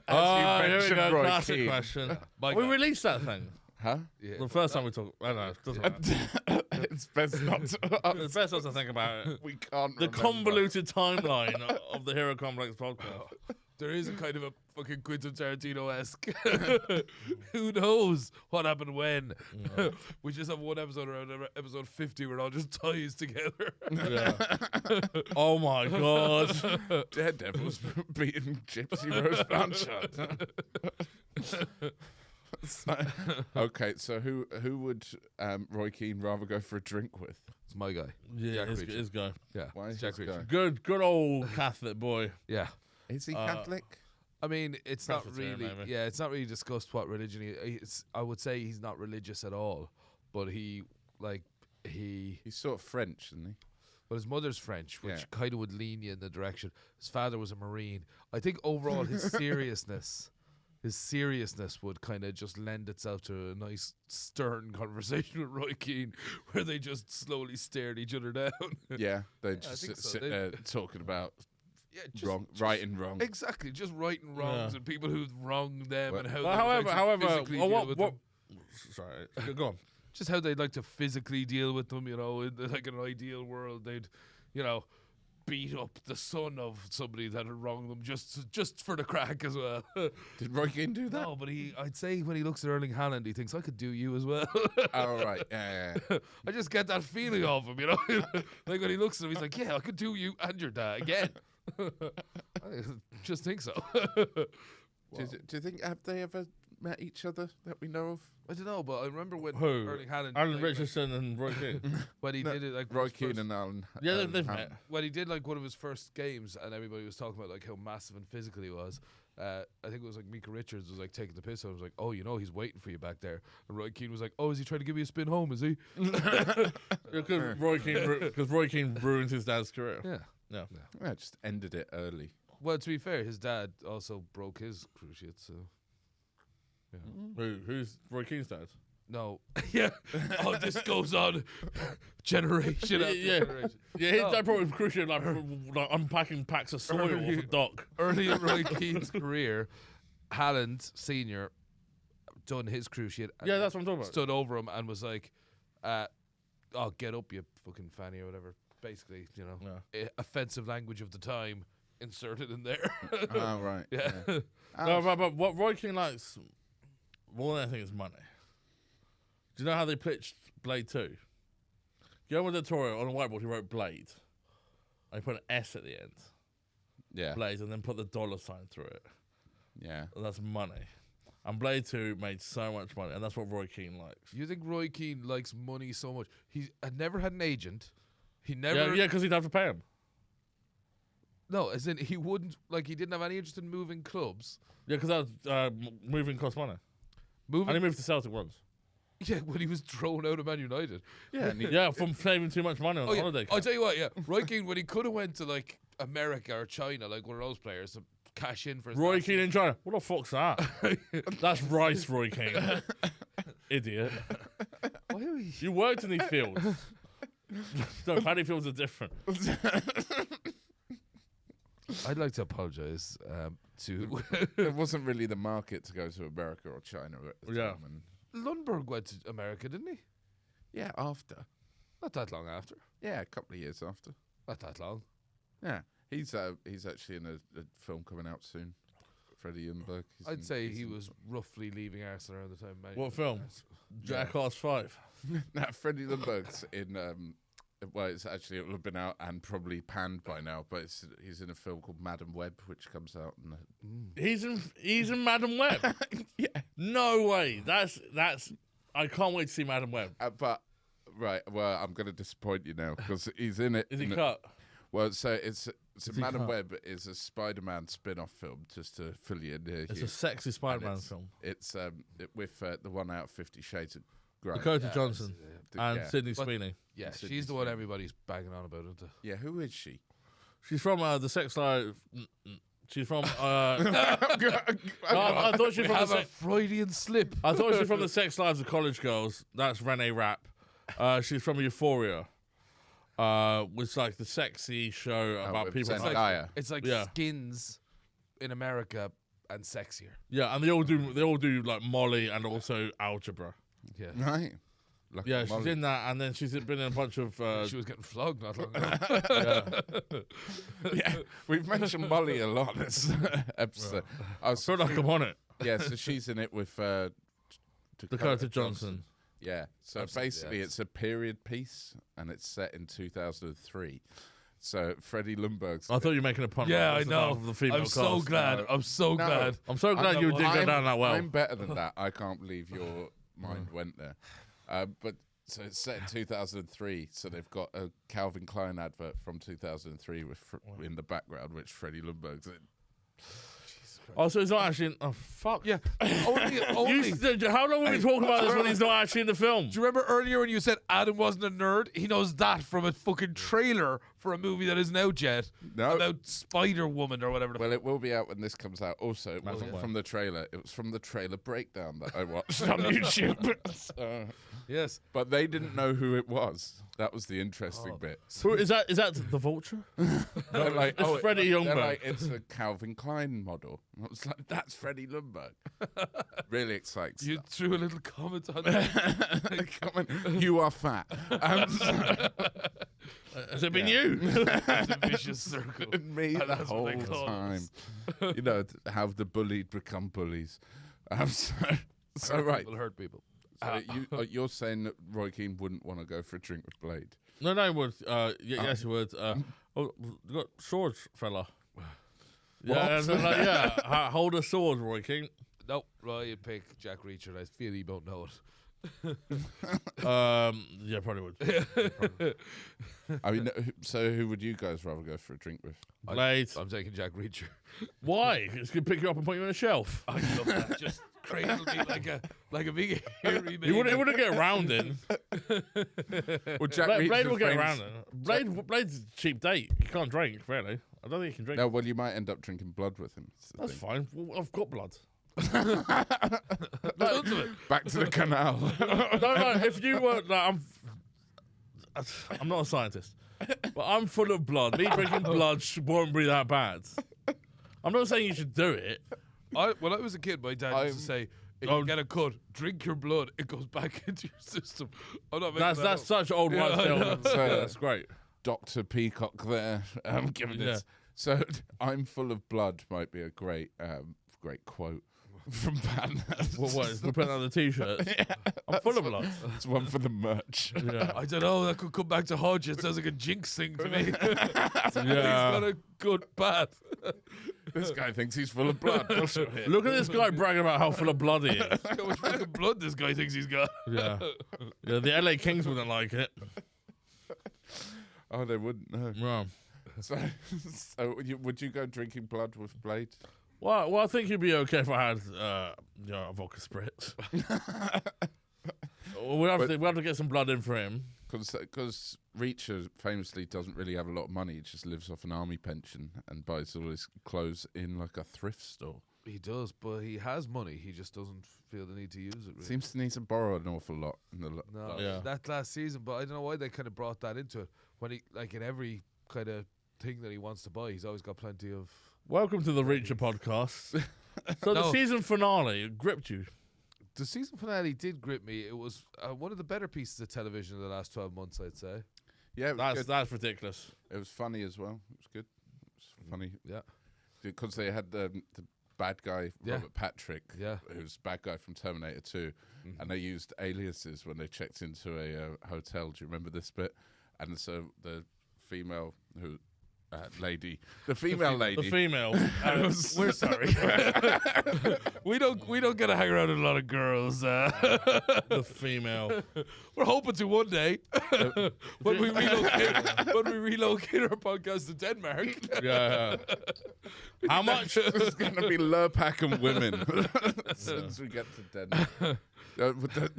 Oh, here we mentioned go. Roy Classic Keane. question. My We guy. released that thing. huh? Yeah. The first time we talked. I don't know. It doesn't matter. It's best not to. It's best not to think about it. We can't. The remember. convoluted timeline of the Hero Complex podcast. There is a kind of a fucking Quentin Tarantino-esque. Who knows what happened when? We just have one episode around episode 50 where it all just ties together. Yeah. Oh my god. Daredevil's beating Gypsy Rose Blanchard. Okay, so who would Roy Keane rather go for a drink with? It's my guy. Yeah, Jack his Reacher. guy. Yeah. Why is Jack this Reacher. guy? Good old Catholic boy. Yeah. Is he Catholic? I mean, it's not Presbyterian, really. maybe. Yeah, it's not really discussed what religion I would say he's not religious at all, but he. He's sort of French, isn't he? Well, his mother's French, which Yeah. kind of would lean you in the direction. His father was a Marine. I think overall his seriousness would kind of just lend itself to a nice stern conversation with Roy Keane, where they just slowly stared each other down. Yeah, they I just think sit, so. sit They- there talking about Yeah, right and wrong. Exactly, just right and wrongs Yeah. and people who've wronged them Well- and how. Well, they however, physically deal what? with them. Sorry, go on. Just how they'd like to physically deal with them, in like an ideal world, they'd, beat up the son of somebody that had wronged them just for the crack as well. Did Roy Keane do that? No, but I'd say when he looks at Erling Haaland, he thinks I could do you as well. Oh, right. Yeah. I just get that feeling of him, like when he looks at him, he's like, yeah, I could do you and your dad again. I just think so. Do you think, have they ever met each other that we know of? I don't know, but I remember when Who? Erling Haaland, Alan like, Richardson and Roy Keane. when he No, did it, like Roy his Keane first- and Alan. Yeah, Alan they've Ham- met. when he did like one of his first games and everybody was talking about like how massive and physical he was. I think it was like Mika Richards was like taking the piss. I was like, oh, he's waiting for you back there. And Roy Keane was like, oh, is he trying to give me a spin home? Is he? Because Roy Keane ruined his dad's career. Yeah. Yeah, just ended it early. Well, to be fair, his dad also broke his cruciate. So Who's Roy Keane's dad? no, yeah. Oh, this goes on generation after Yeah. generation. Yeah, his No. dad probably crucial like unpacking packs of soil off a dock. Early in Roy Keane's career, Haaland Senior done his cruciate. and Yeah, that's what I'm talking about. stood over him and was like, "Oh, get up, you fucking fanny," or whatever. Basically, offensive language of the time inserted in there. Oh, right. yeah. No, but what Roy Keane likes more than anything is money. Do you know how they pitched Blade 2? Guillermo del Toro, on a whiteboard, he wrote Blade. And he put an S at the end. Yeah. Blade, and then put the dollar sign through it. Yeah. And that's money. And Blade 2 made so much money, and that's what Roy Keane likes. You think Roy Keane likes money so much? He had never had an agent. He never. Yeah, because he'd have to pay him. No, as in he wouldn't he didn't have any interest in moving clubs. Yeah, because that moving costs money. Moving. And he moved to Celtic once. Yeah, when he was thrown out of Man United. Yeah. And he, Yeah, from saving too much money on Oh, yeah. holiday. I'll tell you what, yeah. Roy Keane, when he could have went to like America or China, like one of those players, to cash in for his Roy national- Keane in China. What the fuck's that? That's rice, Roy Keane. Idiot. Why are we? You worked in these fields. No, paddy fields are different. I'd like to apologise to there wasn't really the market to go to America or China at the Yeah. time. And Lundberg went to America, didn't he? yeah, after. Not that long after. Yeah, a couple of years after. Not that long. Yeah. He's actually in a film coming out soon. Freddie Ljungberg. I'd say he was roughly leaving Arsenal around the time. What film? Jackass 5. Nah, Freddie Ljungberg's in. Well, it will have been out and probably panned by now. But he's in a film called Madam Web, which comes out. He's in Madam Web. Yeah. No way. That's. I can't wait to see Madam Web. But right, well, I'm going to disappoint you now because he's in it. Is he cut? Well, so Madam cut? Web is a Spider-Man spin-off film, just to fill you in here. It's a sexy Spider-Man film. It's with the one out of 50 Shades of Grey. Dakota Johnson and Sydney Sweeney. Yeah, Sydney she's the one Sweeney. everybody's banging on about, isn't it? Yeah, who is she? She's from the Sex Life. She's from. I thought she was from Have the a Freudian slip. I thought she was from the Sex Lives of College Girls. That's Renee Rapp. She's from Euphoria, which is like the sexy show about with people. Zendaya. It's like Yeah. Skins in America and sexier. Yeah, and they all do like Molly and also algebra. Yeah. Right. Lucky Yeah, she's Molly. in that, and then she's been in a bunch of. She was getting flogged not long ago. Yeah. Yeah, we've mentioned Molly a lot this episode. I feel like I'm on it. Yeah, so she's in it with Dakota Johnson. Yeah, so Absolutely, basically yes. it's a period piece and it's set in 2003. So Freddie Ljungberg's. I thought you were making a pun. Yeah, like, I this know. about the female I'm so cast. glad. No. I'm so No. glad. I'm so glad you did go down that well. I'm better than that. I can't believe your mind went there. But so it's set in 2003. So they've got a Calvin Klein advert from 2003 with in the background, which Freddie Ljungberg's in. Oh, so he's not actually. Oh, fuck. Yeah. only. How long have we been talking about this when he's not actually in the film? Do you remember earlier when you said Adam wasn't a nerd? He knows that from a fucking trailer for a movie that isn't out yet. No. About Spider-Woman or whatever the Well, it will be out when this comes out. Also, it wasn't from the trailer. It was from the trailer breakdown that I watched on YouTube. So, Yes. but they didn't know who it was. That was the interesting bit. Who, is that the Vulture? They're like, it's Freddie they're Ljungberg. like, it's a Calvin Klein model. I was like, that's Freddie Ljungberg. Really exciting. You threw a little comment on that. You are fat. Has it been you? It's a vicious circle. Me And the that's what whole they call time. us. You know, how the bullied become bullies. So right. People hurt people. So you're saying that Roy Keane wouldn't want to go for a drink with Blade? No, he would. Yes, he would. We got sword fella. Yeah, and then, hold a sword, Roy King. Nope. Ryan pick Jack Reacher. I feel he won't know it. Yeah, probably would. I mean, so who would you guys rather go for a drink with? Blade. I'm taking Jack Reacher. Why? It's going to pick you up and put you on a shelf. I love that. Just cradle me like a big hairy He wouldn't get around in. Well, Jack Blade Reacher's will get famous- around in. Blade's a cheap date. He can't drink, really. I don't think he can drink. No, well, you might end up drinking blood with him. That's fine. Well, I've got blood. Back to the canal. No. If you were, I'm not a scientist, but I'm full of blood. Me drinking blood won't be that bad. I'm not saying you should do it. When I was a kid, my dad used to say, if you get a cut, drink your blood. It goes back into your system. I'm not making That's such old white I film. know. That's great. Dr. Peacock there. Giving this. So, I'm full of blood might be a great quote from Batman. What? We put on the t-shirt. I'm full of blood. It's one for the merch. Yeah. I don't know. That could come back to Hodge. It sounds like a jinx thing to me. He's Yeah. got a good path. This guy thinks he's full of blood. Look at this guy bragging about how full of blood he is. How much fucking blood this guy thinks he's got. Yeah. Yeah. The LA Kings wouldn't like it. Oh, they wouldn't know. Yeah. So would you go drinking blood with Blade? Well, I think he'd be okay if I had, a vodka spritz. We'll have to get some blood in for him. Because Reacher famously doesn't really have a lot of money. He just lives off an army pension and buys all his clothes in like a thrift store. He does, but he has money. He just doesn't feel the need to use it. Really. Seems to need to borrow an awful lot. No, Yeah. that last season, but I don't know why they kind of brought that into it. When he, like in every kind of thing that he wants to buy, he's always got plenty of. Welcome to the Reacher podcast. So the No. season finale gripped you. The season finale did grip me. It was one of the better pieces of television in the last 12 months, I'd say. Yeah, it was good. That's ridiculous. It was funny as well. It was good. It's funny. Yeah. Because they had the bad guy, Yeah. Robert Patrick, Yeah. who's bad guy from Terminator 2, and they used aliases when they checked into a hotel. Do you remember this bit? And so the female lady, The female. We're sorry. we don't get to hang around with a lot of girls. The female. We're hoping to one day when we relocate our podcast to Denmark. Yeah. How much? It's going to be Lurpak and women as soon as we get to Denmark.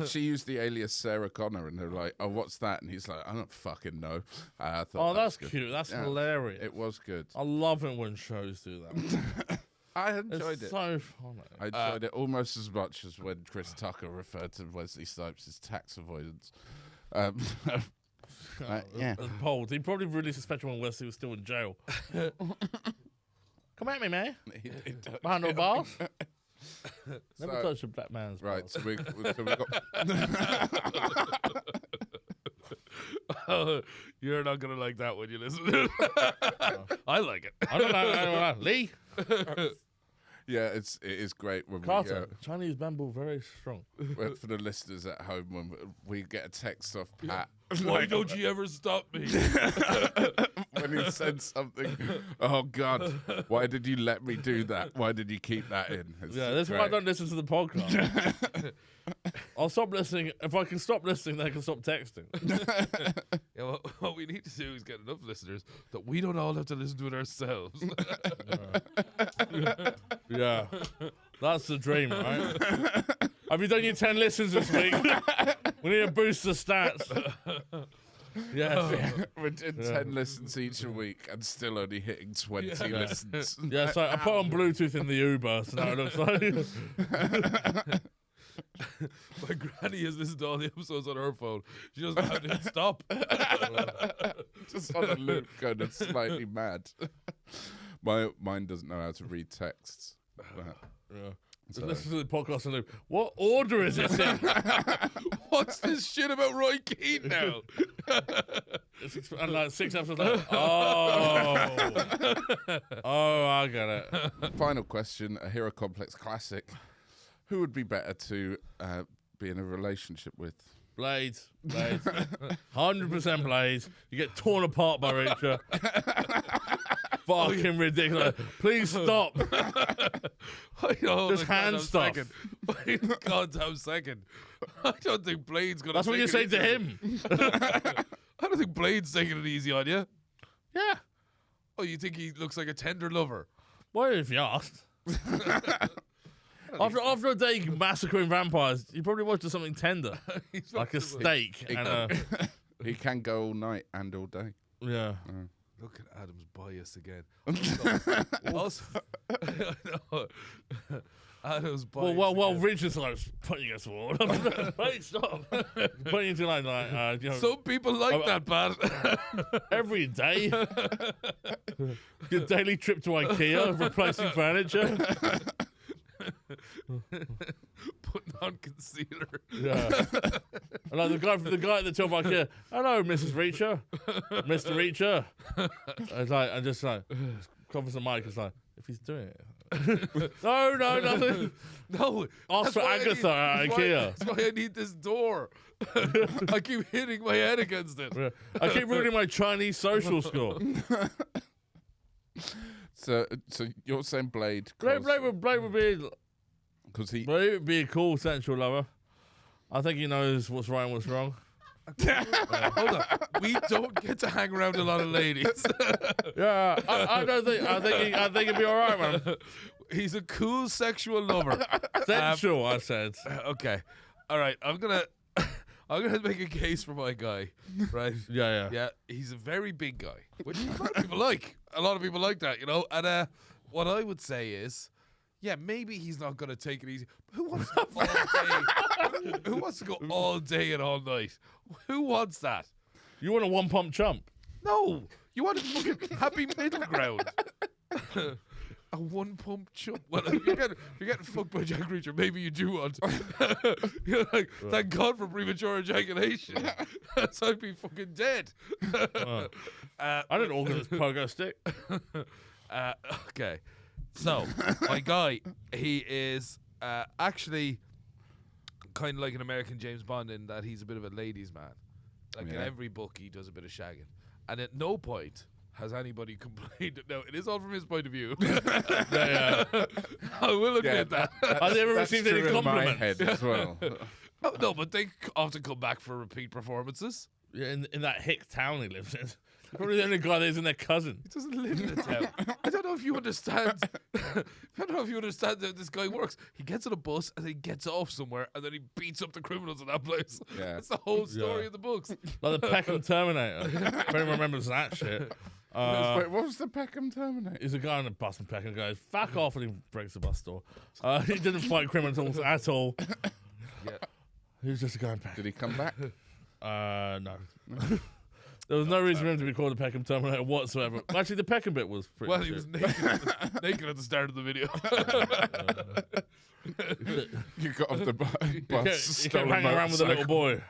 She used the alias Sarah Connor, and they're like, "Oh, what's that?" And he's like, "I don't fucking know." I thought, Oh, that's good. cute. That's Yeah, hilarious. It was good. I love it when shows do that. I enjoyed It's it. so funny. I enjoyed it almost as much as when Chris Tucker referred to Wesley Snipes as tax avoidance. Yeah. Bold. He probably released a special when Wesley was still in jail. Come at me, man. Behind no bars. Never So- touch a black man's Right, balls. so we got Oh, you're not gonna like that when you listen to it. I like it. I don't know. Lee. yeah, it is great when Carter. Chinese bamboo very strong. for the listeners at home when we get a text off Pat. Why don't you ever stop me? When he said something, oh God, why did you let me do that? Why did you keep that in? It's Yeah, that's why I great. don't listen to the podcast. I'll stop listening. If I can stop listening, then I can stop texting. Yeah, what we need to do is get enough listeners that we don't all have to listen to it ourselves. Yeah. That's the dream, right? Have you done your 10 listens this week? We need to boost the stats. Yes. We're doing 10 listens each a week and still only hitting 20 listens. Yeah, so I put on Bluetooth in the Uber, so now it looks like. My granny has listened to all the episodes on her phone. She doesn't know how to stop. Just on a loop, kind of slightly mad. Mine doesn't know how to read texts. Yeah. So- Listen to the podcast and loop. What order is it in? What's this shit about Roy Keane now? And like 6 episodes later. Oh. Oh, I get it. Final question, a Hero Complex classic. Who would be better to be in a relationship with? Blades. 100% Blades. You get torn apart by Reacher. Fucking ridiculous. Please stop. Just hand stuff. God, I'm second. I don't think Blade's gonna. That's what you say to him. I don't think Blade's taking it easy on you. Yeah. Oh, you think he looks like a tender lover? What if you asked? After a day massacring vampires, you probably wanted something tender, like a steak. He can go all night and all day. Yeah. Look at Adam's bias again. Also, Adam's bias. Well, again. Richard's like putting you against the wall. Wait, stop. Putting you to like you know, Some people like that, Pat. every day. Your daily trip to IKEA, replacing furniture. Putting on concealer. Yeah. And like the guy at the top of IKEA. Hello, Mrs. Reacher, Mr. Reacher. I'm just like covers the mic. It's like if he's doing it. No, nothing. No. Ask for why I Agatha at need- IKEA. That's why I need this door. I keep hitting my head against it. Yeah. I keep ruining my Chinese social score. So you're saying Blade? Blade would be Because he. Blade would be a cool sensual lover. I think he knows what's right and what's wrong. Hold on. We don't get to hang around a lot of ladies. Yeah, I don't think. I think he'd be all right, man. He's a cool sexual lover. Sensual, I said. Okay. All right. I'm gonna make a case for my guy. Right. Yeah. Yeah. He's a very big guy, which a lot of people like. A lot of people like that, you know. And what I would say is, yeah, maybe he's not gonna take it easy. But who wants to all day? Who wants to go all day and all night? Who wants that? You want a one-pump chump? No, you want a fucking happy middle ground. A one-pump chump. Well, if you're getting fucked by Jack Reacher, maybe you do want. You're like, thank God for premature ejaculation. So I'd be fucking dead. I didn't organize pogo stick. Okay. So, my guy, he is actually kind of like an American James Bond in that he's a bit of a ladies' man. Like in every book, he does a bit of shagging. And at no point has anybody complained. No, it is all from his point of view. Yeah. I will admit that. Has he ever received any in my compliments? head as well. Oh, no, but they often come back for repeat performances. Yeah, in that hick town he lives in. Probably the only guy that isn't their cousin. He doesn't live in a town. I don't know if you understand. I don't know if you understand how this guy works. He gets on a bus and then he gets off somewhere and then he beats up the criminals in that place. Yeah. That's the whole story of the books. Like the Peckham Terminator. If anyone remembers that shit. Wait, what was the Peckham Terminator? He's a guy on a bus and Peckham goes, fuck off, and he breaks the bus door. He didn't fight criminals at all. Yeah. He was just a guy in Peckham. Did he come back? No. There was no reason for him to be called the Peckham Terminator whatsoever. Actually, the Peckham bit was pretty Well, shit. he was naked at the start of the video. You got off the bus. He kept hanging around with a little boy.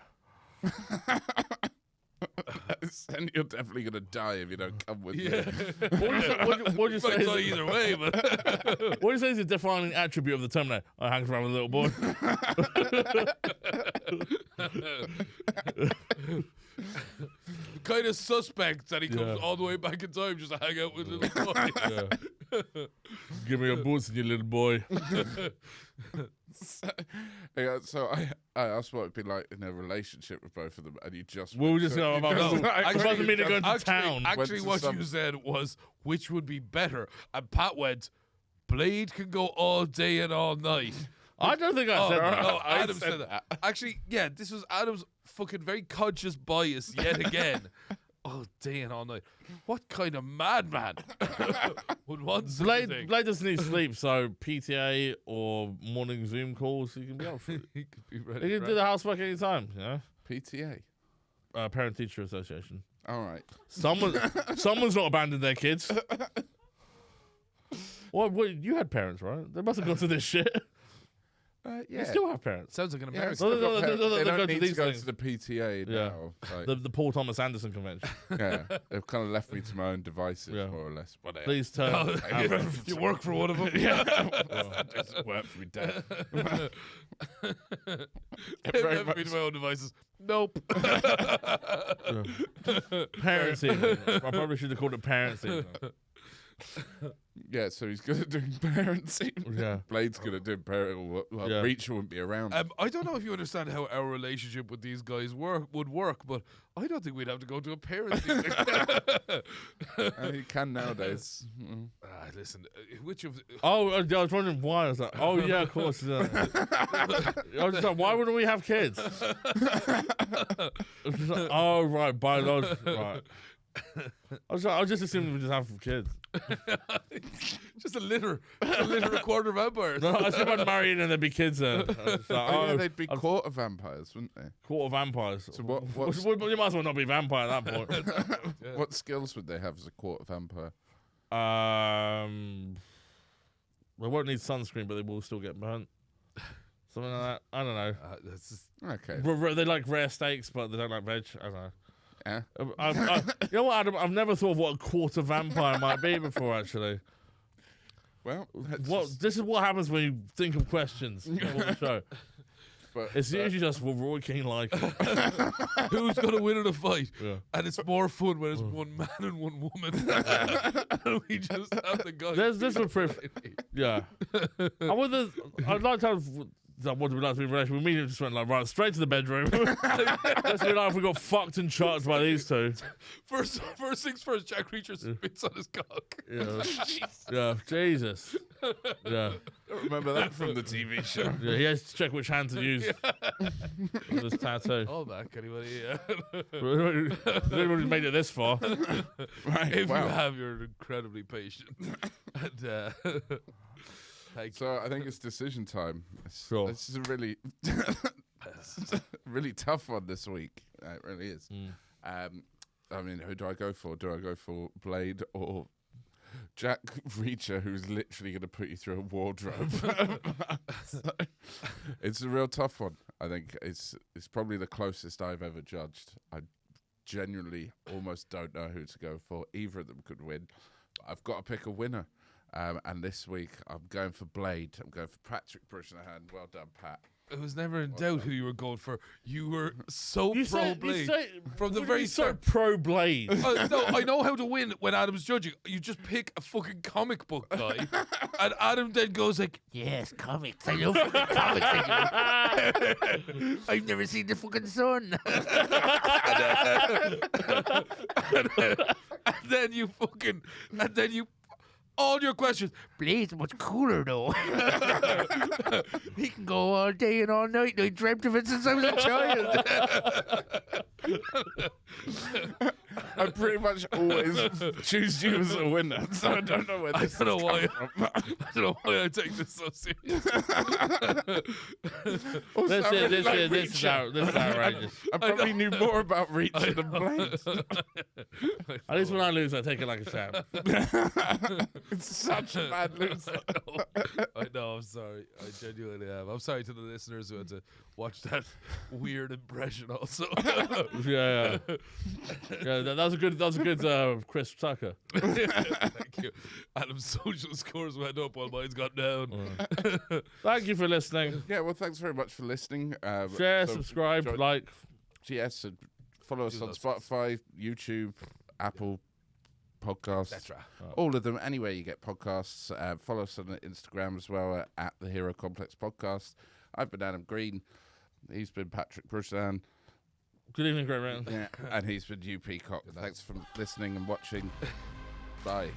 And you're definitely going to die if you don't come with me. What do you say? Might die either way, but What do you say is the defining attribute of the Terminator? I hangs around with a little boy. kind of suspect that he comes all the way back in time just to hang out with little boys. Give me your boots and your little boy. So I asked what it'd be like in a relationship with both of them, and you just We were just went going to- about. you just- It doesn't mean to go to town. Actually, to what some- you said was which would be better, and Pat went, Blade can go all day and all night. I don't think I said that. No, I Adam said said that. Actually, yeah, this was Adam's fucking very conscious bias yet again. All day and all night. What kind of madman would want such a thing? Blade doesn't need sleep, so PTA or morning Zoom calls, he can be up for it. He could be He ready. can do the housework anytime, you know? PTA. Parent Teacher Association. All right. Someone's not abandoned their kids. What, you had parents, right? They must have gone to this shit. Yeah. You still have parents. Sounds like an Yeah, American. still got No, parents. no, They go don't to need these to go things. to the PTA Yeah. now. Like, The Paul Thomas Anderson convention. yeah, they've kind of left me to my own devices, Yeah. more or less. But Please turn. You work for one of them? it doesn't work for me, Dad. I've Very never been much- to my own devices. Nope. Parents evening. I probably should have called it parents evening. Yeah, so he's good at doing parenting. Yeah. Blade's good at doing parenting. Well, Yeah. Reacher wouldn't be around. I don't know if you understand how our relationship with these guys would work, but I don't think we'd have to go to a parents' evening. You can nowadays. Mm. Listen, which of Oh, I was wondering why. I was like, oh, yeah, of course. I was just like, why wouldn't we have kids? I was just like, oh, right, biological. Right. I was just assuming we just have kids. just a litter of quarter vampires. No, I assume I'd marry in and there'd be kids then. I was just like, Oh, yeah, oh, they'd be quarter vampires, wouldn't they? quarter vampires. So what You might as well not be vampire at that point. what skills would they have as a quarter vampire? They won't need sunscreen, but they will still get burnt. Something like that. I don't know. That's just, Okay. They like rare steaks, but they don't like veg. I don't know. Yeah. You know what, Adam? I've never thought of what a quarter vampire might be before, actually. Well, that's This is what happens when you think of questions for the show. but, It's usually just what Roy Keane like. who's going to win in a fight? Yeah. And it's more fun when it's one man and one woman. And we just have the guy. This would yeah. I'd like to have. What do we like to be in a relationship? We immediately just went like, right, straight to the bedroom. Let's be like if we got fucked and shot by these two. First things first, Jack Reacher spits on his cock. Yeah. Yeah, Jesus. Yeah. don't remember that from the TV show. Yeah, he has to check which hand to use for this tattoo. All back, anybody? Has anyone made it this far? Right. If Wow. you have, you're incredibly patient. And, thank you. So I think it's decision time. Sure. This is a really, really tough one this week. It really is. I mean, who do I go for? Do I go for Blade or Jack Reacher, who's literally going to put you through a wardrobe? So, it's a real tough one. I think it's probably the closest I've ever judged. I genuinely almost don't know who to go for. Either of them could win. I've got to pick a winner. And this week, I'm going for Blade. I'm going for Patrick Brosnahan. Well done, Pat. It was never in doubt who you were going for. You were so You pro said, Blade from the what do very you so start. pro Blade. No, I know how to win when Adam's judging. You just pick a fucking comic book guy, and Adam then goes like, Yes, comics. I love fucking comics. I've never seen the fucking sun. and then you all your questions. Blade's much cooler though. He can go all day and all night. I dreamt of it since I was a child. I pretty much always choose you as a winner, so I don't know where I this don't know is why. coming from. I don't know why I take this so seriously. Also, I really like This is Reacher. outrageous. I probably knew more about Reacher than Blade. At least when I lose, I take it like a champ. It's such a bad loser. I know, I'm sorry. I genuinely am. I'm sorry to the listeners who had to watch that weird impression also. Yeah. That was a good Chris Tucker. Thank you. Adam's social scores went up while mine's got down. Thank you for listening. Yeah, well, thanks very much for listening. Share, so subscribe, enjoy- like. Yes, and follow us Do on those Spotify, YouTube, Apple Podcasts. That's right. All of them, anywhere you get podcasts. Follow us on Instagram as well at the Hero Complex Podcast. I've been Adam Green. He's been Patrick Brosnahan. Good evening, Great Man. Yeah, and he's been Hugh Peacock. Thanks for listening and watching. Bye.